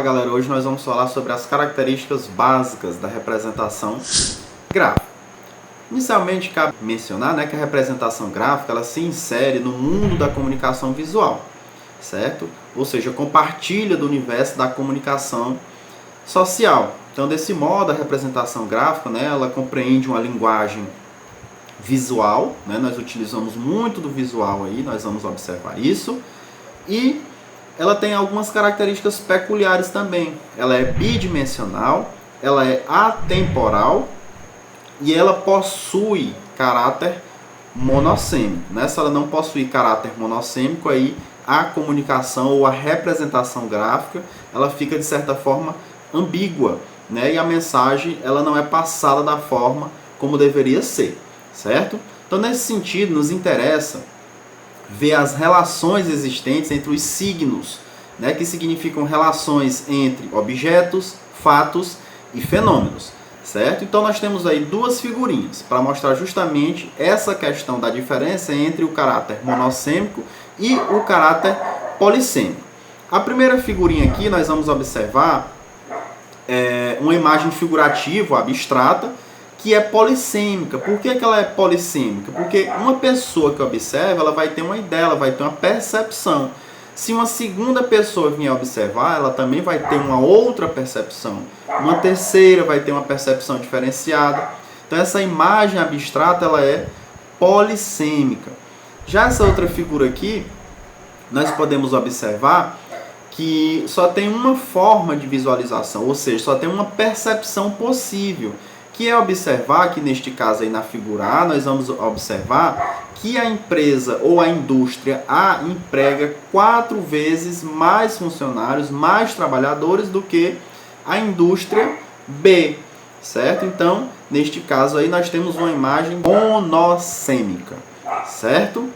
galera, hoje nós vamos falar sobre as características básicas da representação gráfica. Inicialmente cabe mencionar, que a representação gráfica ela se insere no mundo da comunicação visual, certo? Ou seja, compartilha do universo da comunicação social. Então, desse modo, a representação gráfica, ela compreende uma linguagem visual, nós utilizamos muito do visual aí, nós vamos observar isso, e ela tem algumas características peculiares também. Ela é bidimensional, ela é atemporal e ela possui caráter monossêmico. Se ela não possuir caráter monossêmico, aí a comunicação ou a representação gráfica ela fica de certa forma ambígua, e a mensagem ela não é passada da forma como deveria ser, certo? Então, nesse sentido, nos interessa ver as relações existentes entre os signos, que significam relações entre objetos, fatos e fenômenos, certo? Então nós temos aí duas figurinhas para mostrar justamente essa questão da diferença entre o caráter monossêmico e o caráter polissêmico. A primeira figurinha aqui nós vamos observar uma imagem figurativa, abstrata, que é polissêmica. Por que ela é polissêmica? Porque uma pessoa que observa, ela vai ter uma ideia, ela vai ter uma percepção. Se uma segunda pessoa vier observar, ela também vai ter uma outra percepção. Uma terceira vai ter uma percepção diferenciada. Então essa imagem abstrata, ela é polissêmica. Já essa outra figura aqui, nós podemos observar que só tem uma forma de visualização, ou seja, só tem uma percepção possível, que é observar que neste caso aí na figura A, nós vamos observar que a empresa ou a indústria A emprega 4 vezes mais funcionários, mais trabalhadores do que a indústria B, certo? Então, neste caso aí nós temos uma imagem monossêmica, certo?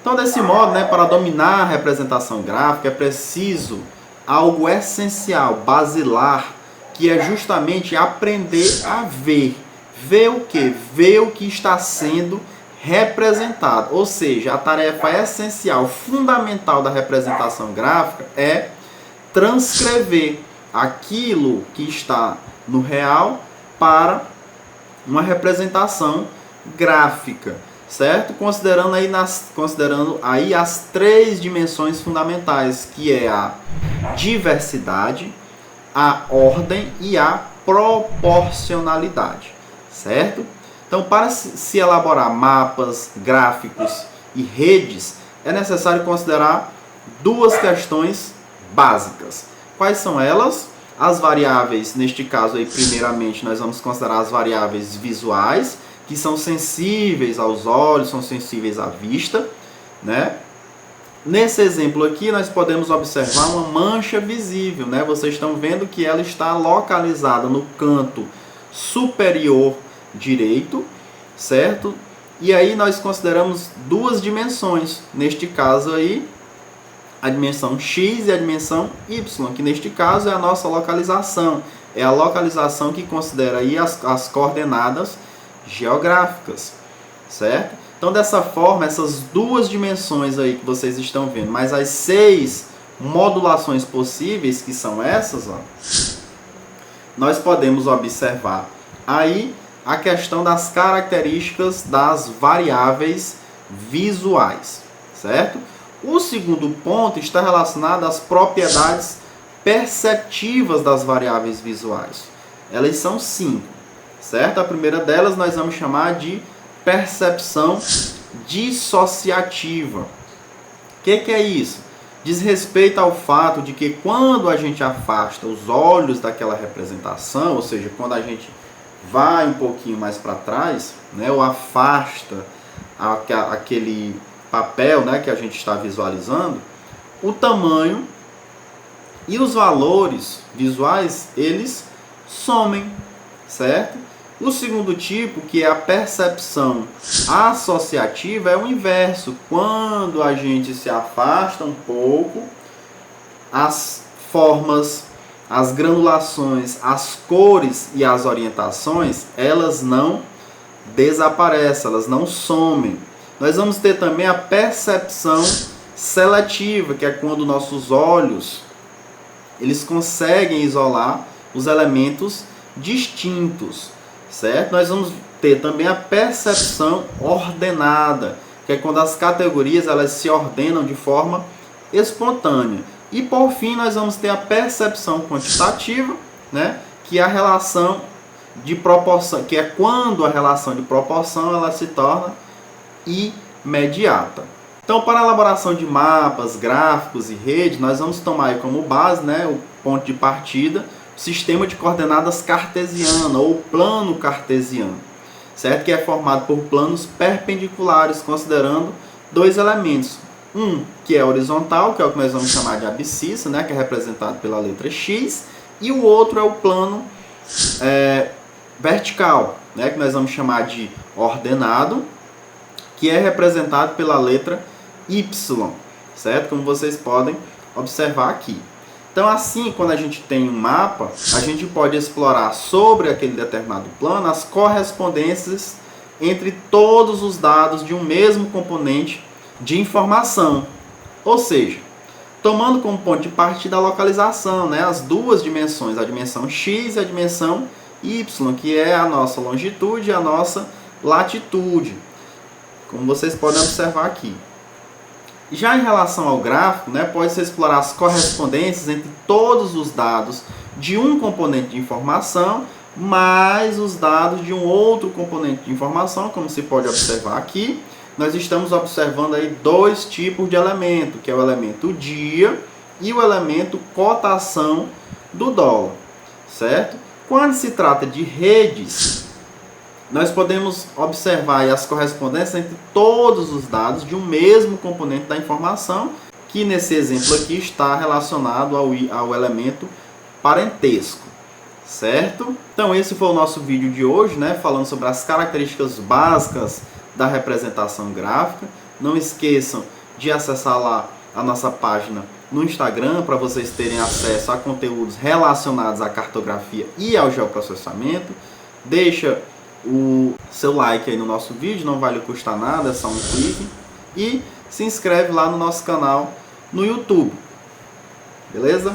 Então, desse modo, para dominar a representação gráfica é preciso algo essencial, basilar, que é justamente aprender a ver. Ver o quê? Ver o que está sendo representado. Ou seja, a tarefa essencial, fundamental da representação gráfica é transcrever aquilo que está no real para uma representação gráfica, certo? Considerando aí as 3 dimensões fundamentais, que é a diversidade, a ordem e a proporcionalidade, certo? Então, para se elaborar mapas, gráficos e redes, é necessário considerar 2 questões básicas. Quais são elas? As variáveis, neste caso aí, primeiramente, nós vamos considerar as variáveis visuais, que são sensíveis aos olhos, são sensíveis à vista, Nesse exemplo aqui, nós podemos observar uma mancha visível, Vocês estão vendo que ela está localizada no canto superior direito, certo? E aí nós consideramos 2 dimensões, neste caso aí, a dimensão X e a dimensão Y, que neste caso é a nossa localização, é a localização que considera aí as coordenadas geográficas, certo? Então, dessa forma, essas 2 dimensões aí que vocês estão vendo, mais as 6 modulações possíveis, que são essas, nós podemos observar aí a questão das características das variáveis visuais, certo? O segundo ponto está relacionado às propriedades perceptivas das variáveis visuais. Elas são 5, certo? A primeira delas nós vamos chamar de percepção dissociativa. O que é isso? Diz respeito ao fato de que quando a gente afasta os olhos daquela representação, ou seja, quando a gente vai um pouquinho mais para trás, ou afasta aquele papel, que a gente está visualizando, o tamanho e os valores visuais, eles somem, certo? O segundo tipo, que é a percepção associativa, é o inverso. Quando a gente se afasta um pouco, as formas, as granulações, as cores e as orientações, elas não desaparecem, elas não somem. Nós vamos ter também a percepção seletiva, que é quando nossos olhos eles conseguem isolar os elementos distintos, certo? Nós vamos ter também a percepção ordenada, que é quando as categorias elas se ordenam de forma espontânea. E por fim nós vamos ter a percepção quantitativa, né? Que é a relação de proporção, que é quando a relação de proporção ela se torna imediata. Então, para a elaboração de mapas, gráficos e redes, nós vamos tomar aí como base, né, o ponto de partida, o sistema de coordenadas cartesiano ou plano cartesiano, certo? Que é formado por planos perpendiculares, considerando dois elementos. Um que é horizontal, que é o que nós vamos chamar de abscissa, né, que é representado pela letra X, e o outro é o plano vertical, né, que nós vamos chamar de ordenado, que é representado pela letra Y, certo? Como vocês podem observar aqui. Então, assim, quando a gente tem um mapa, a gente pode explorar sobre aquele determinado plano as correspondências entre todos os dados de um mesmo componente de informação. Ou seja, tomando como ponto de partida a localização, né? As duas dimensões, a dimensão X e a dimensão Y, que é a nossa longitude e a nossa latitude, como vocês podem observar aqui. Já em relação ao gráfico, né, pode-se explorar as correspondências entre todos os dados de um componente de informação, mais os dados de um outro componente de informação, como se pode observar aqui. Nós estamos observando aí dois tipos de elemento, que é o elemento dia e o elemento cotação do dólar, certo? Quando se trata de redes, nós podemos observar as correspondências entre todos os dados de um mesmo componente da informação, que nesse exemplo aqui está relacionado ao elemento parentesco, certo? Então esse foi o nosso vídeo de hoje, né, falando sobre as características básicas da representação gráfica. Não esqueçam de acessar lá a nossa página no Instagram para vocês terem acesso a conteúdos relacionados à cartografia e ao geoprocessamento. Deixa o seu like aí no nosso vídeo, não vai lhe custar nada, é só um clique. E se inscreve lá no nosso canal no YouTube. Beleza?